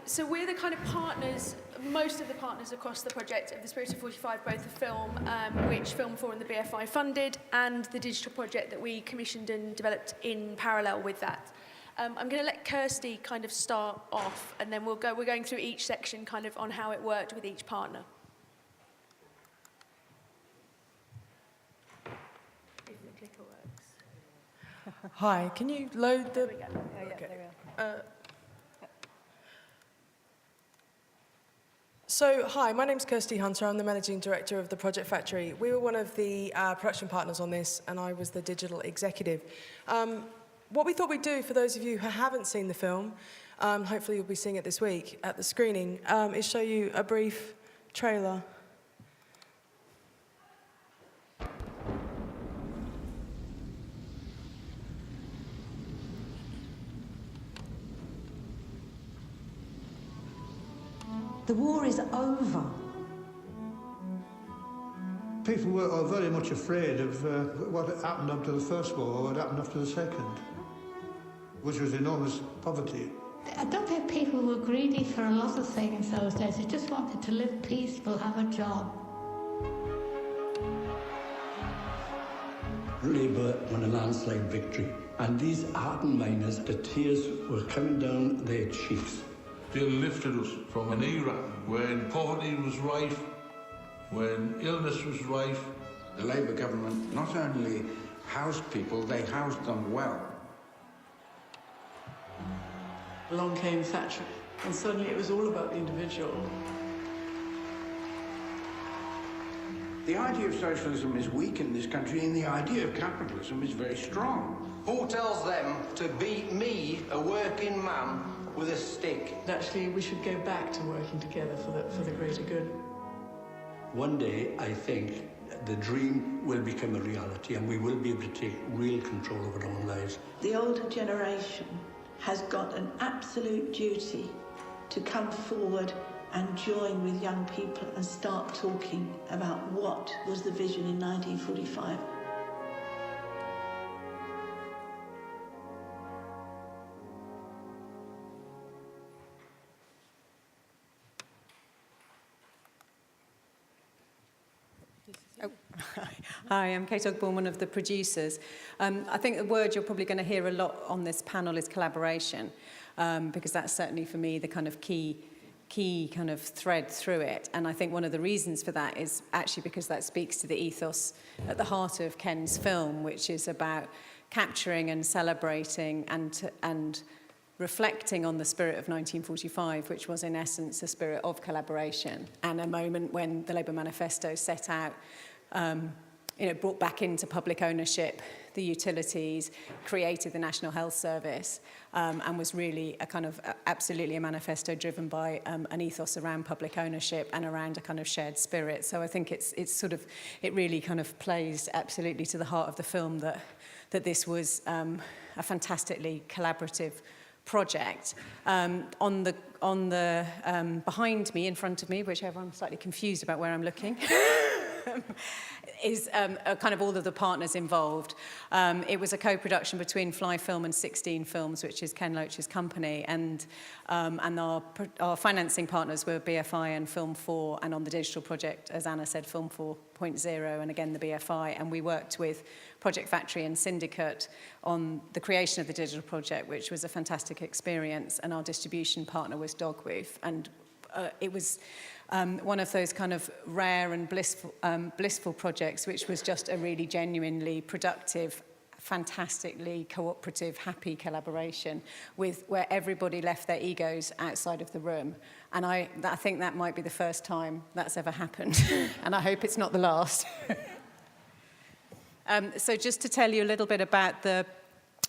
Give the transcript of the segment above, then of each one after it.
So we're the kind of partners, most of the partners across the project of the Spirit of 45, both the film, which Film 4 and the BFI funded, and the digital project that we commissioned and developed in parallel with that. I'm going to let Kirsty kind of start off, and then we're going through each section kind of on how it worked with each partner. If the clicker works. Hi, can you load the... There we go. Oh, yeah, Okay. there we are. So, hi, my name's Kirsty Hunter. I'm the Managing Director of the Project Factory. We were one of the production partners on this, and I was the digital executive. What we thought we'd do, for those of you who haven't seen the film, hopefully you'll be seeing it this week at the screening, is show you a brief trailer. The war is over. People are very much afraid of what happened after the First War or what happened after the Second, which was enormous poverty. I don't think people were greedy for a lot of things those days. They just wanted to live peaceful, have a job. Labour won a landslide victory, and these hardened miners, the tears were coming down their cheeks. They lifted us from an era when poverty was rife, when illness was rife. The Labour government not only housed people, they housed them well. Along came Thatcher, and suddenly it was all about the individual. The idea of socialism is weak in this country, and the idea of capitalism is very strong. Who tells them to beat me, a working man, with a stick? Actually, we should go back to working together for the greater good. One day, I think, the dream will become a reality, and we will be able to take real control of our own lives. The older generation has got an absolute duty to come forward and join with young people and start talking about what was the vision in 1945. Hi, I'm Kate Ogborn, one of the producers. I think the word you're probably going to hear a lot on this panel is collaboration, because that's certainly for me the kind of key kind of thread through it. And I think one of the reasons for that is actually because that speaks to the ethos at the heart of Ken's film, which is about capturing and celebrating and reflecting on the spirit of 1945, which was in essence a spirit of collaboration, and a moment when the Labour Manifesto set out, brought back into public ownership the utilities, created the National Health Service, and was really a kind of absolutely a manifesto driven by an ethos around public ownership and around a kind of shared spirit. So I think it really kind of plays absolutely to the heart of the film that this was a fantastically collaborative project. On the behind me, in front of me, whichever, I'm slightly confused about where I'm looking, is kind of all of the partners involved. It was a co-production between Fly Film and 16 Films, which is Ken Loach's company, and our financing partners were BFI and Film 4, and on the digital project, as Anna said, Film 4.0, and again the BFI, and we worked with Project Factory and Syndicate on the creation of the digital project, which was a fantastic experience, and our distribution partner was Dogwoof, and it was one of those kind of rare and blissful projects, which was just a really genuinely productive, fantastically cooperative, happy collaboration where everybody left their egos outside of the room. And I think that might be the first time that's ever happened, and I hope it's not the last. So just to tell you a little bit about the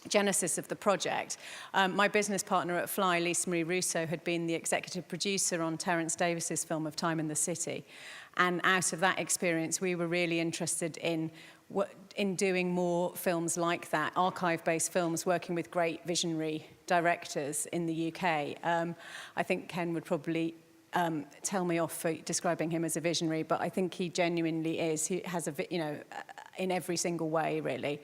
genesis of the project. My business partner at Fly, Lisa Marie Russo, had been the executive producer on Terence Davis's film of Time in the City. And out of that experience, we were really interested in doing more films like that, archive-based films, working with great visionary directors in the UK. I think Ken would probably tell me off for describing him as a visionary, but I think he genuinely is. He has in every single way, really.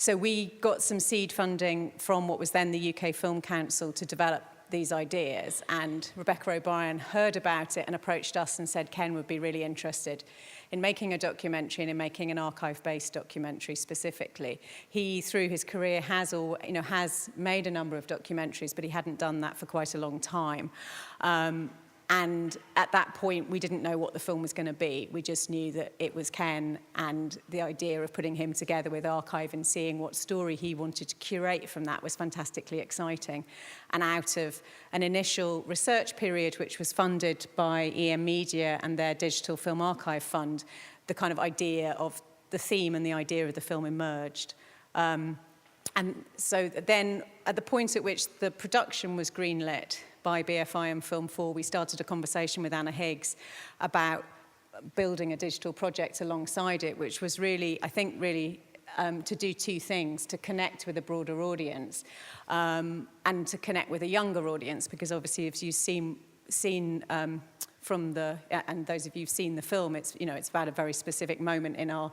So we got some seed funding from what was then the UK Film Council to develop these ideas, and Rebecca O'Brien heard about it and approached us and said Ken would be really interested in making a documentary and in making an archive-based documentary specifically. He, through his career, has made a number of documentaries, but he hadn't done that for quite a long time. And at that point, we didn't know what the film was going to be. We just knew that it was Ken, and the idea of putting him together with Archive and seeing what story he wanted to curate from that was fantastically exciting. And out of an initial research period, which was funded by EM Media and their Digital Film Archive Fund, the kind of idea of the theme and the idea of the film emerged. And so then, at the point at which the production was greenlit by BFI and Film 4, we started a conversation with Anna Higgs about building a digital project alongside it, which was really, I think, to do two things: to connect with a broader audience and to connect with a younger audience, because obviously, if you've seen from the, and those of you who've seen the film, it's about a very specific moment in our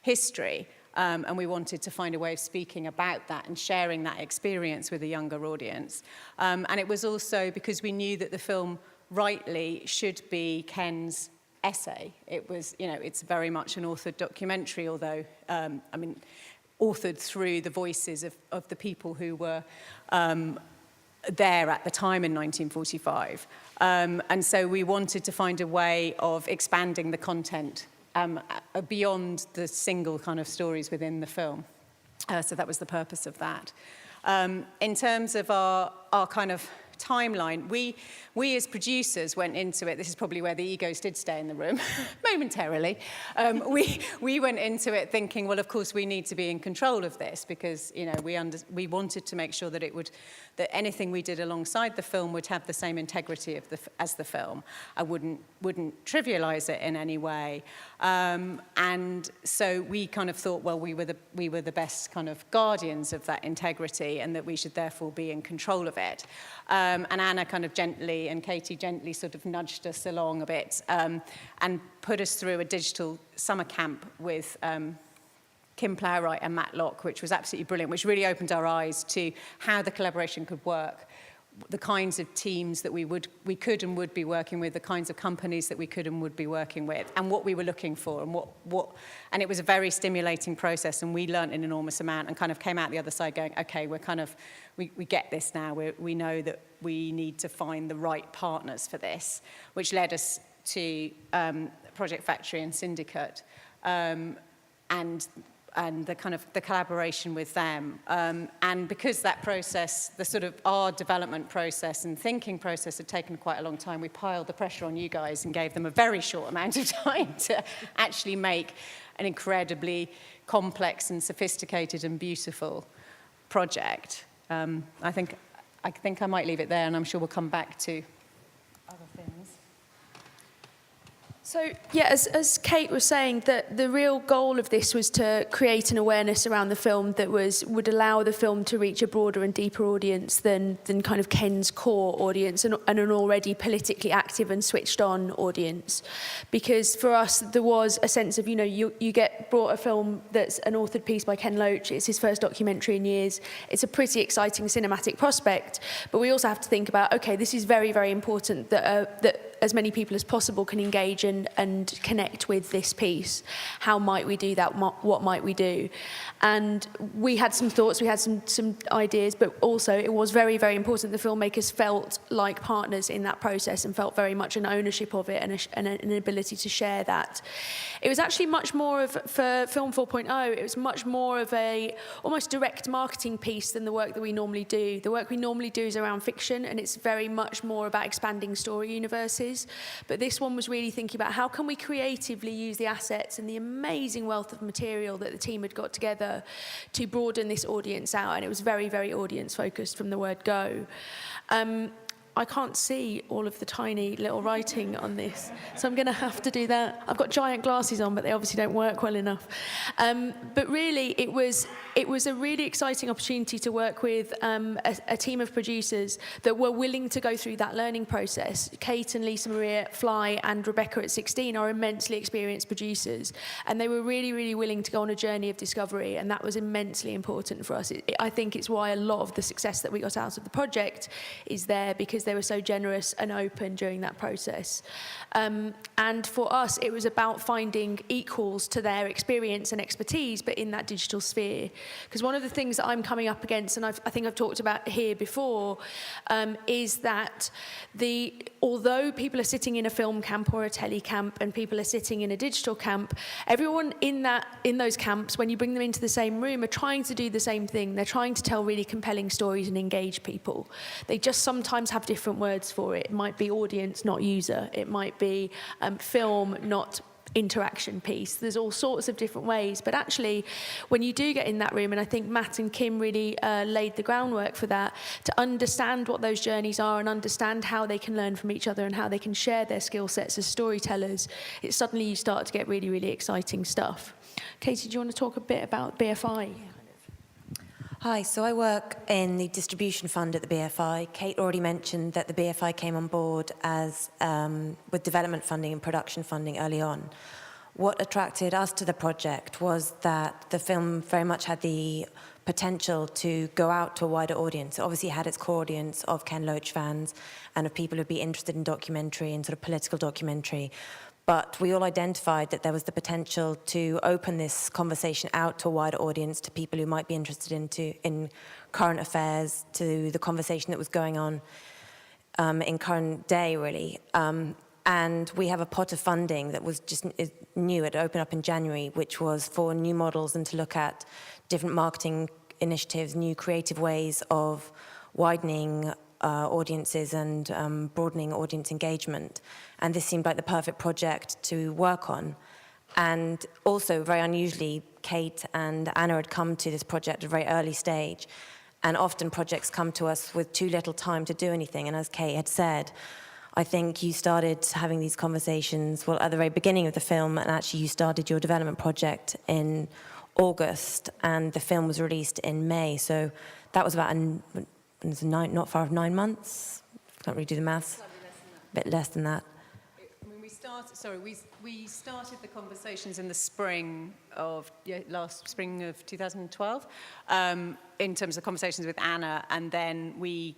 history. And we wanted to find a way of speaking about that and sharing that experience with a younger audience. And it was also because we knew that the film rightly should be Ken's essay. It was, it's very much an authored documentary, although, authored through the voices of the people who were there at the time in 1945. And so we wanted to find a way of expanding the content beyond the single kind of stories within the film. So that was the purpose of that. In terms of our kind of timeline, we as producers went into it. This is probably where the egos did stay in the room momentarily. We went into it thinking, well, of course we need to be in control of this, because we wanted to make sure that that anything we did alongside the film would have the same integrity as the film. I wouldn't trivialize it in any way. And so we kind of thought, well, we were the best kind of guardians of that integrity, and that we should therefore be in control of it. And Anna kind of gently, and Katie gently sort of nudged us along a bit and put us through a digital summer camp with Kim Plowright and Matt Locke, which was absolutely brilliant, which really opened our eyes to how the collaboration could work, the kinds of teams that we could and would be working with, the kinds of companies that we could and would be working with, and what we were looking for, and it was a very stimulating process, and we learned an enormous amount and kind of came out the other side going, okay, we get this now. We know that we need to find the right partners for this, which led us to Project Factory and Syndicate, and the kind of the collaboration with them. And because that process, the sort of our development process and thinking process had taken quite a long time, we piled the pressure on you guys and gave them a very short amount of time to actually make an incredibly complex and sophisticated and beautiful project. I think I might leave it there, and I'm sure we'll come back to other things. So, yeah, as Kate was saying, that the real goal of this was to create an awareness around the film that would allow the film to reach a broader and deeper audience than kind of Ken's core audience and an already politically active and switched on audience. Because for us, there was a sense of, you get brought a film that's an authored piece by Ken Loach. It's his first documentary in years. It's a pretty exciting cinematic prospect. But we also have to think about, okay, this is very, very important that as many people as possible can engage and connect with this piece. How might we do that? What might we do? And we had some thoughts, we had some ideas, but also it was very, very important the filmmakers felt like partners in that process and felt very much an ownership of it and an ability to share that. It was actually much more of, for Film 4.0, it was much more of a almost direct marketing piece than the work that we normally do. The work we normally do is around fiction, and it's very much more about expanding story universes. But this one was really thinking about how can we creatively use the assets and the amazing wealth of material that the team had got together to broaden this audience out. And it was very, very audience focused from the word go. I can't see all of the tiny little writing on this, so I'm going to have to do that. I've got giant glasses on, but they obviously don't work well enough. But really, it was a really exciting opportunity to work with a team of producers that were willing to go through that learning process. Kate and Lisa Maria at Fly and Rebecca at 16 are immensely experienced producers, and they were really, really willing to go on a journey of discovery, and that was immensely important for us. I think it's why a lot of the success that we got out of the project is there, because they were so generous and open during that process. And for us, it was about finding equals to their experience and expertise, but in that digital sphere. Because one of the things that I'm coming up against, and I think I've talked about here before, is that although people are sitting in a film camp or a tele camp, and people are sitting in a digital camp, everyone in those camps, when you bring them into the same room, are trying to do the same thing. They're trying to tell really compelling stories and engage people. They just sometimes have different words for it. It might be audience, not user. It might be film, not interaction piece. There's all sorts of different ways, but actually when you do get in that room, and I think Matt and Kim really laid the groundwork for that, to understand what those journeys are and understand how they can learn from each other and how they can share their skill sets as storytellers, suddenly you start to get really, really exciting stuff. Katie, do you want to talk a bit about BFI? Hi, so I work in the distribution fund at the BFI. Kate already mentioned that the BFI came on board as with development funding and production funding early on. What attracted us to the project was that the film very much had the potential to go out to a wider audience. It obviously had its core audience of Ken Loach fans and of people who'd be interested in documentary and sort of political documentary. But we all identified that there was the potential to open this conversation out to a wider audience, to people who might be interested in current affairs, to the conversation that was going on in current day, really. And we have a pot of funding that was just new. It opened up in January, which was for new models and to look at different marketing initiatives, new creative ways of widening audiences and broadening audience engagement. And this seemed like the perfect project to work on. And also, very unusually, Kate and Anna had come to this project at a very early stage. And often projects come to us with too little time to do anything. And as Kate had said, I think you started having these conversations, well, at the very beginning of the film, and actually you started your development project in August, and the film was released in May. So that was about not far off 9 months. Can't really do the maths. A bit less than that. I mean, we started the conversations in the spring of last spring of 2012, in terms of conversations with Anna, and then the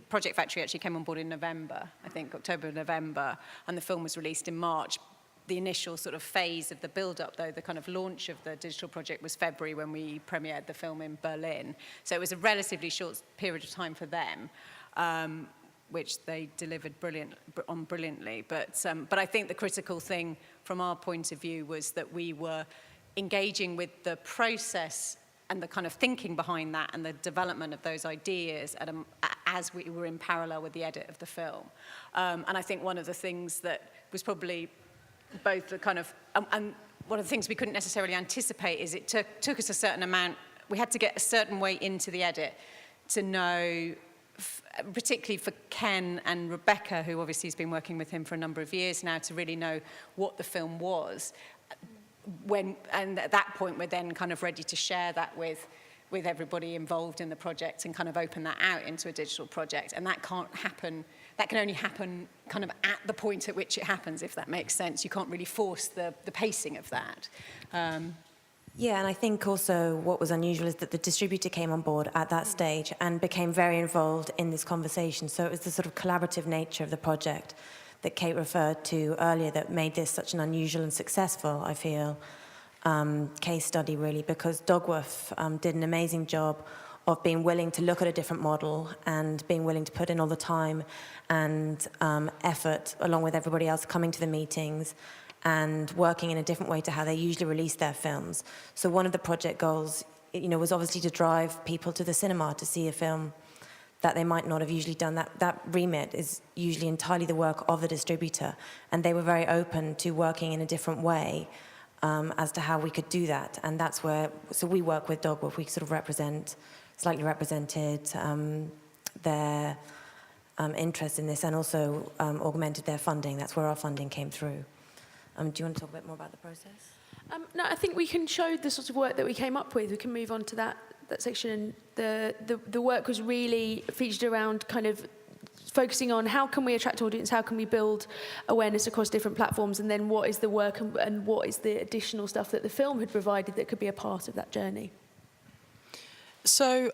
Project Factory actually came on board in November, I think October, November, and the film was released in March. The initial sort of phase of the build-up, though, the kind of launch of the digital project was February, when we premiered the film in Berlin. So it was a relatively short period of time for them, which they delivered brilliantly. But I think the critical thing from our point of view was that we were engaging with the process and the kind of thinking behind that and the development of those ideas as we were in parallel with the edit of the film. And I think one of the things that was probably both the kind of, and one of the things we couldn't necessarily anticipate is it took us a certain amount, we had to get a certain way into the edit to know, particularly for Ken and Rebecca, who obviously has been working with him for a number of years now, to really know what the film was. And at that point, we're then kind of ready to share that with everybody involved in the project and kind of open that out into a digital project. And that can't happen, that can only happen kind of at the point at which it happens, if that makes sense. You can't really force the pacing of that. Yeah, and I think also what was unusual is that the distributor came on board at that stage and became very involved in this conversation. So it was the sort of collaborative nature of the project that Kate referred to earlier that made this such an unusual and successful, I feel, case study, really, because Dogworth did an amazing job of being willing to look at a different model and being willing to put in all the time and effort, along with everybody else coming to the meetings and working in a different way to how they usually release their films. So one of the project goals, was obviously to drive people to the cinema to see a film that they might not have usually done. That remit is usually entirely the work of the distributor, and they were very open to working in a different way as to how we could do that. And that's where, so we work with Dogworth, we sort of slightly represented their interest in this and also augmented their funding. That's where our funding came through. Do you want to talk a bit more about the process? No, I think we can show the sort of work that we came up with. We can move on to that section. The work was really featured around kind of focusing on how can we attract audience, how can we build awareness across different platforms, and then what is the work and what is the additional stuff that the film had provided that could be a part of that journey. So,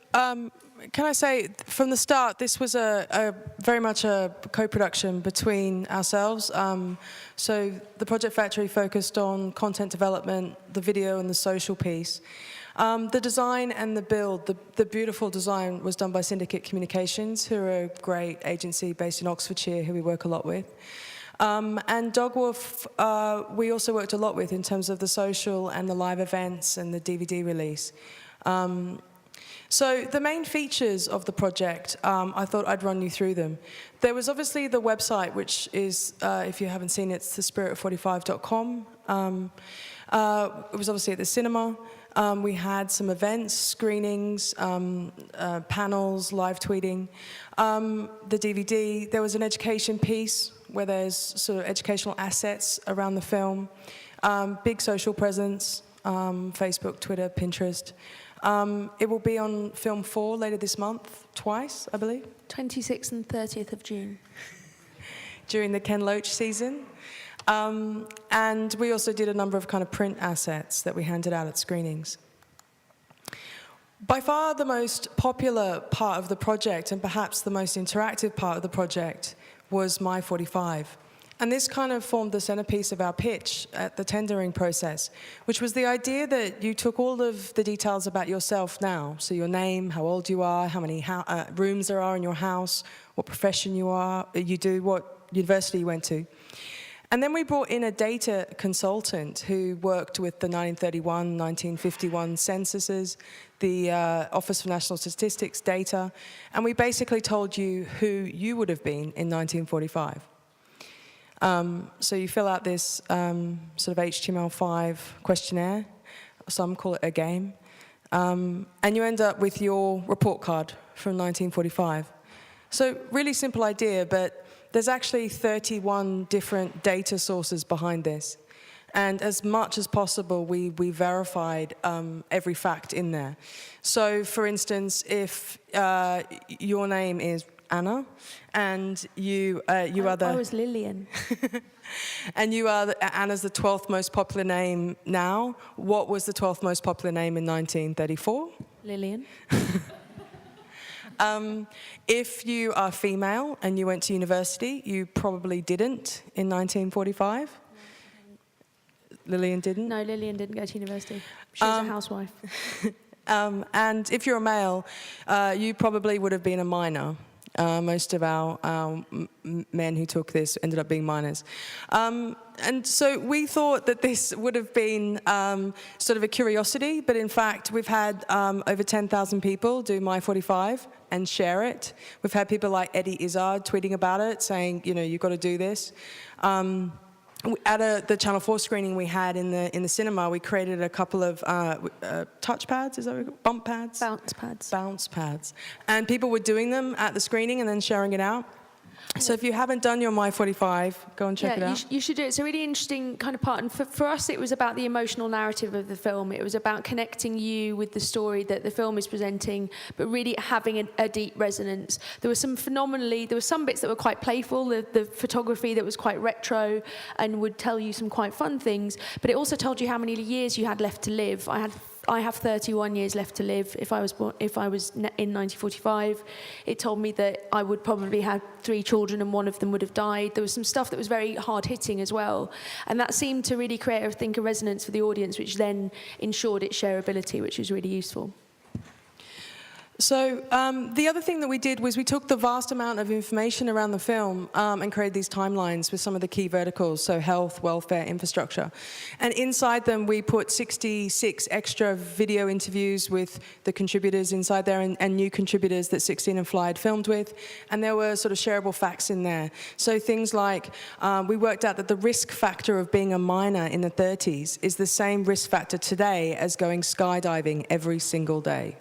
can I say, from the start, this was a very much a co-production between ourselves. So the Project Factory focused on content development, the video and the social piece. The design and the build, the beautiful design was done by Syndicate Communications, who are a great agency based in Oxfordshire, who we work a lot with. And Dogwolf, we also worked a lot with in terms of the social and the live events and the DVD release. So the main features of the project, I thought I'd run you through them. There was obviously the website, which is, if you haven't seen it, it's thespirit45.com. It was obviously at the cinema. We had some events, screenings, panels, live tweeting. The DVD, there was an education piece where there's sort of educational assets around the film. Big social presence, Facebook, Twitter, Pinterest. It will be on Film 4 later this month, twice, I believe. 26th and 30th of June. During the Ken Loach season. And we also did a number of kind of print assets that we handed out at screenings. By far the most popular part of the project, and perhaps the most interactive part of the project, was My 45. And this kind of formed the centerpiece of our pitch at the tendering process, which was the idea that you took all of the details about yourself now, so your name, how old you are, how many rooms there are in your house, what profession you do, what university you went to. And then we brought in a data consultant who worked with the 1931, 1951 censuses, the Office for National Statistics data, and we basically told you who you would have been in 1945. So you fill out this sort of HTML5 questionnaire, some call it a game, and you end up with your report card from 1945. So really simple idea, but there's actually 31 different data sources behind this. And as much as possible, we verified every fact in there. So for instance, if your name is Anna, and you are the... I was Lillian. And you are, Anna's the 12th most popular name now. What was the 12th most popular name in 1934? Lillian. If you are female and you went to university, you probably didn't in 1945. Lillian didn't? No, Lillian didn't go to university. She was a housewife. And if you're a male, you probably would have been a minor. Most of our men who took this ended up being minors. And so we thought that this would have been sort of a curiosity, but in fact we've had over 10,000 people do My 45 and share it. We've had people like Eddie Izzard tweeting about it, saying, you know, you've got to do this. At the Channel 4 screening we had in the cinema, we created a couple of touch pads, is that what we call it? Bump pads? Bounce pads. Bounce pads. And people were doing them at the screening and then sharing it out. So if you haven't done your My 45, go and check it out. You should do it. It's a really interesting kind of part. And for us, it was about the emotional narrative of the film. It was about connecting you with the story that the film is presenting, but really having a deep resonance. There were some bits that were quite playful, the photography that was quite retro and would tell you some quite fun things, but it also told you how many years you had left to live. I have 31 years left to live. If I was in 1945, it told me that I would probably have 3 children and one of them would have died. There was some stuff that was very hard-hitting as well. And that seemed to really create, I think, a resonance for the audience, which then ensured its shareability, which was really useful. So the other thing that we did was we took the vast amount of information around the film and created these timelines with some of the key verticals, so health, welfare, infrastructure. And inside them, we put 66 extra video interviews with the contributors inside there and new contributors that 16 and Fly had filmed with. And there were sort of shareable facts in there. So things like we worked out that the risk factor of being a minor in the 30s is the same risk factor today as going skydiving every single day.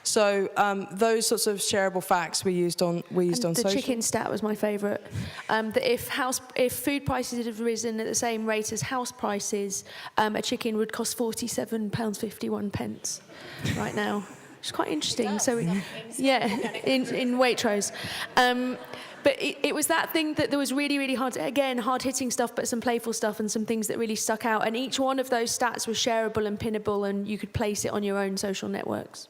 So those sorts of shareable facts we used on The social. chicken stat was my favourite. That if food prices had risen at the same rate as house prices, a chicken would cost £47.51 right now. It's quite interesting. So, in Waitrose. But it was that thing that there was really, really hard-hitting stuff, but some playful stuff and some things that really stuck out. And each one of those stats was shareable and pinnable, and you could place it on your own social networks.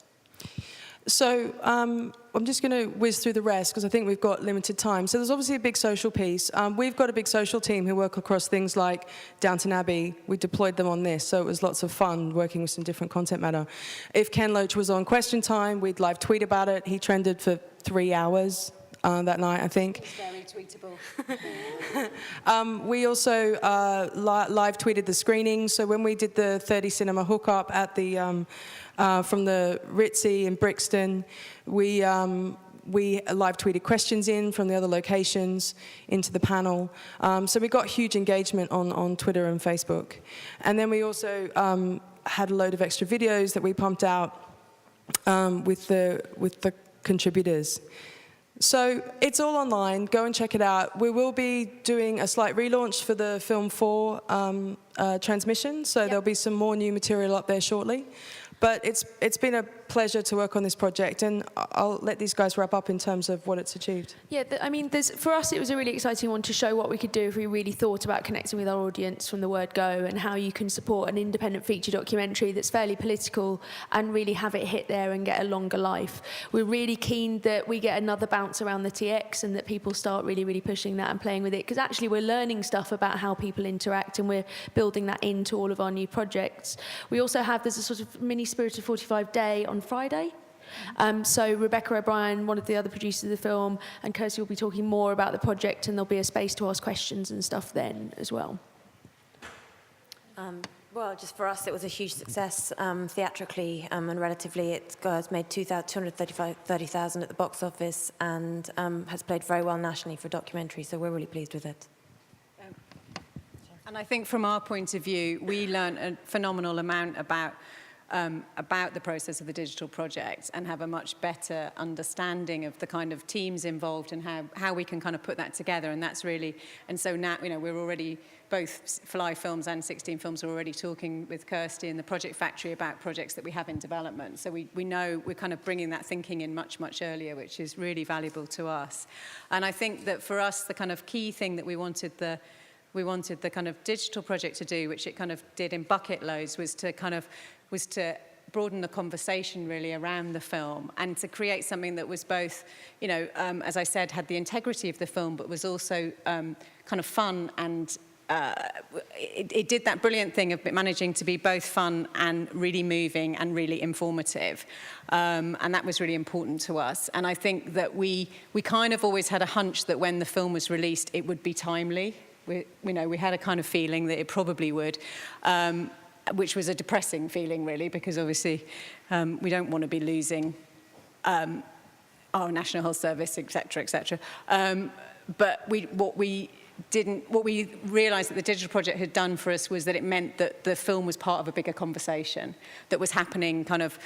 So I'm just going to whiz through the rest because I think we've got limited time. So there's obviously a big social piece. We've got a big social team who work across things like Downton Abbey. We deployed them on this, so it was lots of fun working with some different content matter. If Ken Loach was on Question Time, we'd live tweet about it. He trended for 3 hours. That night, I think. It's very tweetable. We also live tweeted the screenings. So when we did the 30 cinema hookup at the from the Ritzy in Brixton, we live tweeted questions in from the other locations into the panel. So we got huge engagement on Twitter and Facebook. And then we also had a load of extra videos that we pumped out with the contributors. So it's all online. Go and check it out. We will be doing a slight relaunch for the Film 4 transmission, so there'll be some more new material up there shortly. But it's been a pleasure to work on this project, and I'll let these guys wrap up in terms of what it's achieved. Yeah, I mean, for us, it was a really exciting one to show what we could do if we really thought about connecting with our audience from the word go, and how you can support an independent feature documentary that's fairly political and really have it hit there and get a longer life. We're really keen that we get another bounce around the TX and that people start really, really pushing that and playing with it, because actually we're learning stuff about how people interact, and we're building that into all of our new projects. We also have, there's a sort of mini Spirit of 45 day on Friday. So Rebecca O'Brien, one of the other producers of the film, and Kirsty will be talking more about the project, and there'll be a space to ask questions and stuff then as well. Well, just for us, it was a huge success theatrically, and relatively it's made 230,000 at the box office, and has played very well nationally for a documentary, so we're really pleased with it. And I think from our point of view, we learned a phenomenal amount about the process of the digital project, and have a much better understanding of the kind of teams involved and how we can kind of put that together. And that's really, and so now, you know, we're already, both Fly Films and 16 Films are already talking with Kirsty and the Project Factory about projects that we have in development. So we know we're kind of bringing that thinking in much, much earlier, which is really valuable to us. And I think that for us, the kind of key thing that we wanted the kind of digital project to do, which it kind of did in bucket loads, was to broaden the conversation really around the film, and to create something that was both, you know, as I said, had the integrity of the film, but was also kind of fun, and it did that brilliant thing of managing to be both fun and really moving and really informative. And that was really important to us. And I think that we kind of always had a hunch that when the film was released, it would be timely. We had a kind of feeling that it probably would. Which was a depressing feeling, really, because obviously we don't want to be losing our National Health Service, et cetera, but what we realised that the digital project had done for us was that it meant that the film was part of a bigger conversation that was happening kind of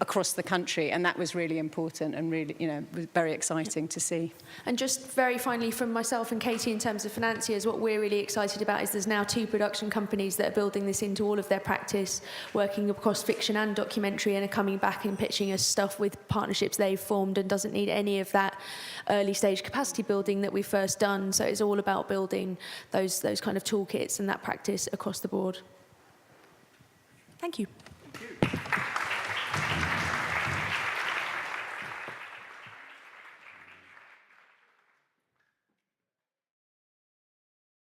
across the country, and that was really important and really, you know, was very exciting to see. And just very finally from myself and Katie, in terms of financiers, what we're really excited about is there's now 2 production companies that are building this into all of their practice, working across fiction and documentary, and are coming back and pitching us stuff with partnerships they've formed, and doesn't need any of that early stage capacity building that we've first done. So it's all about building those kind of toolkits and that practice across the board. Thank you.